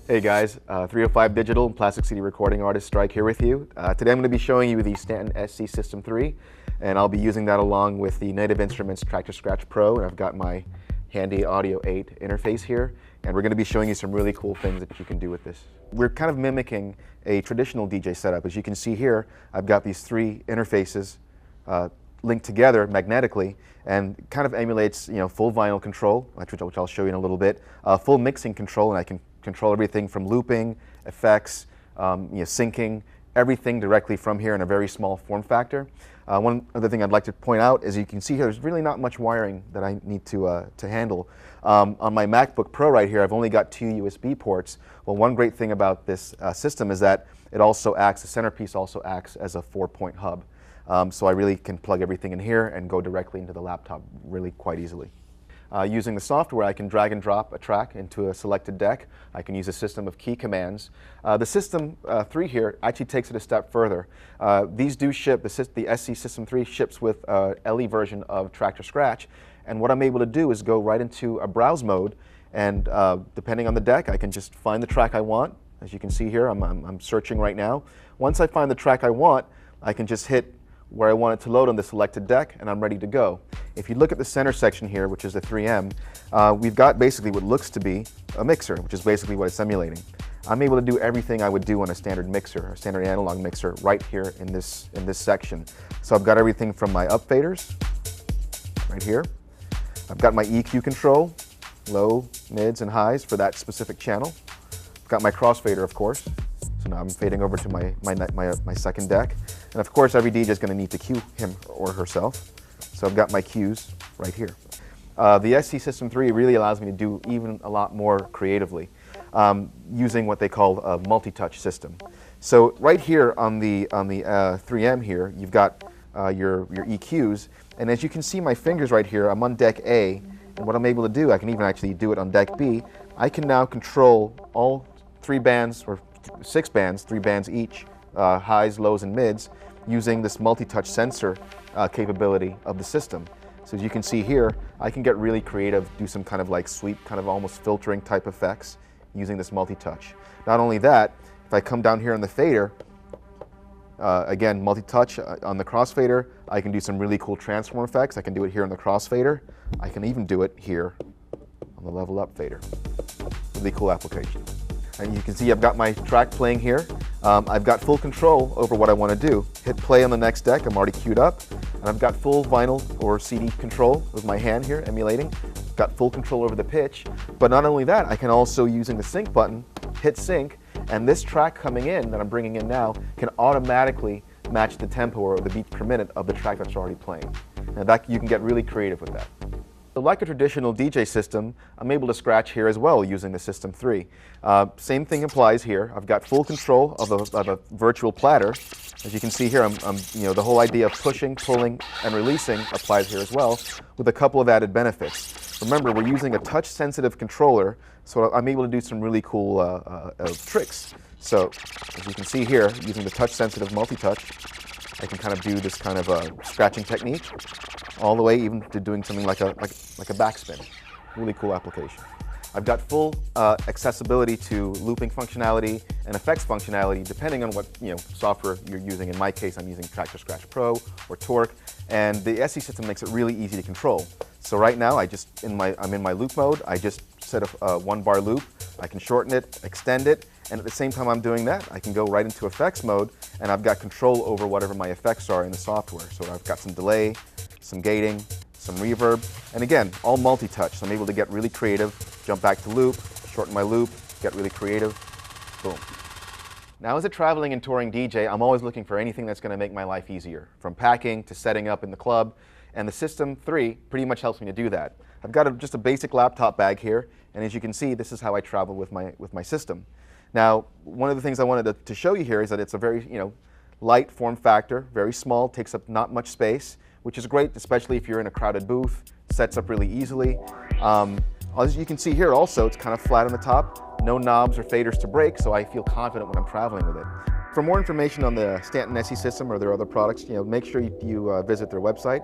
Hey guys, 305 Digital and Plastic CD recording artist Strike here with you. Today I'm going to be showing you the Stanton SC-System-3, and I'll be using that along with the Native Instruments Tractor Scratch Pro, and I've got my handy Audio 8 interface here, and we're going to be showing you some really cool things that you can do with this. We're kind of mimicking a traditional DJ setup. As you can see here, I've got these three interfaces linked together magnetically, and kind of emulates full vinyl control, which I'll show you in a little bit, full mixing control, and I can control everything from looping, effects, syncing, everything directly from here in a very small form factor. One other thing I'd like to point out is you can see here there's really not much wiring that I need to handle. On my MacBook Pro right here, I've only got 2 USB ports. Well, one great thing about this system is that it also acts, the centerpiece also acts as a 4-point hub. So I really can plug everything in here and go directly into the laptop really quite easily. Using the software, I can drag and drop a track into a selected deck. I can use a system of key commands. The System 3 here actually takes it a step further. These do ship, the SC System 3 ships with a LE version of Tractor Scratch, and what I'm able to do is go right into a browse mode, and depending on the deck, I can just find the track I want. As you can see here, I'm searching right now. Once I find the track I want, I can just hit where I want it to load on the selected deck, and I'm ready to go. If you look at the center section here, which is the 3M, we've got basically what looks to be a mixer, which is basically what it's emulating. I'm able to do everything I would do on a standard mixer, a standard analog mixer, right here in this section. So I've got everything from my up faders, right here. I've got my EQ control, low, mids, and highs for that specific channel. I've got my crossfader, of course. So now I'm fading over to my second deck. And of course, every DJ is going to need to cue him or herself. So I've got my cues right here. The SC System 3 really allows me to do even a lot more creatively using what they call a multi-touch system. So right here on the 3M here, you've got your EQs. And as you can see my fingers right here, I'm on deck A. And what I'm able to do, I can even actually do it on deck B. I can now control all 3 bands, or 6 bands, 3 bands each, highs, lows, and mids, using this multi-touch sensor capability of the system. So as you can see here, I can get really creative, do some kind of like sweep, kind of almost filtering type effects using this multi-touch. Not only that, if I come down here on the fader, again, multi-touch on the crossfader, I can do some really cool transform effects. I can do it here on the crossfader. I can even do it here on the level up fader. Really cool application. And you can see I've got my track playing here. I've got full control over what I want to do. Hit play on the next deck, I'm already queued up. And I've got full vinyl or CD control with my hand here emulating. Got full control over the pitch. But not only that, I can also, using the sync button, hit sync, and this track coming in that I'm bringing in now can automatically match the tempo or the beat per minute of the track that's already playing. Now that, you can get really creative with that. So like a traditional DJ system, I'm able to scratch here as well using the System 3. Same thing applies here. I've got full control of a virtual platter. As you can see here, the whole idea of pushing, pulling, and releasing applies here as well, with a couple of added benefits. Remember, we're using a touch-sensitive controller, so I'm able to do some really cool tricks. So as you can see here, using the touch-sensitive multi-touch, I can kind of do this kind of scratching technique, all the way even to doing something like a backspin. Really cool application. I've got full accessibility to looping functionality and effects functionality depending on what software you're using. In my case, I'm using Tractor Scratch Pro or Torque, and the SC system makes it really easy to control. So right now, I'm in my loop mode. I just set a 1-bar loop. I can shorten it, extend it, and at the same time I'm doing that, I can go right into effects mode, and I've got control over whatever my effects are in the software. So I've got some delay, some gating, some reverb, and again, all multi-touch. So I'm able to get really creative, jump back to loop, shorten my loop, get really creative, boom. Now as a traveling and touring DJ, I'm always looking for anything that's going to make my life easier, from packing to setting up in the club, and the System 3 pretty much helps me to do that. I've got just a basic laptop bag here, and as you can see, this is how I travel with my system. Now, one of the things I wanted to show you here is that it's a very light form factor, very small, takes up not much space, which is great, especially if you're in a crowded booth, sets up really easily. As you can see here also, it's kind of flat on the top, no knobs or faders to break, so I feel confident when I'm traveling with it. For more information on the Stanton SC system or their other products, make sure you visit their website.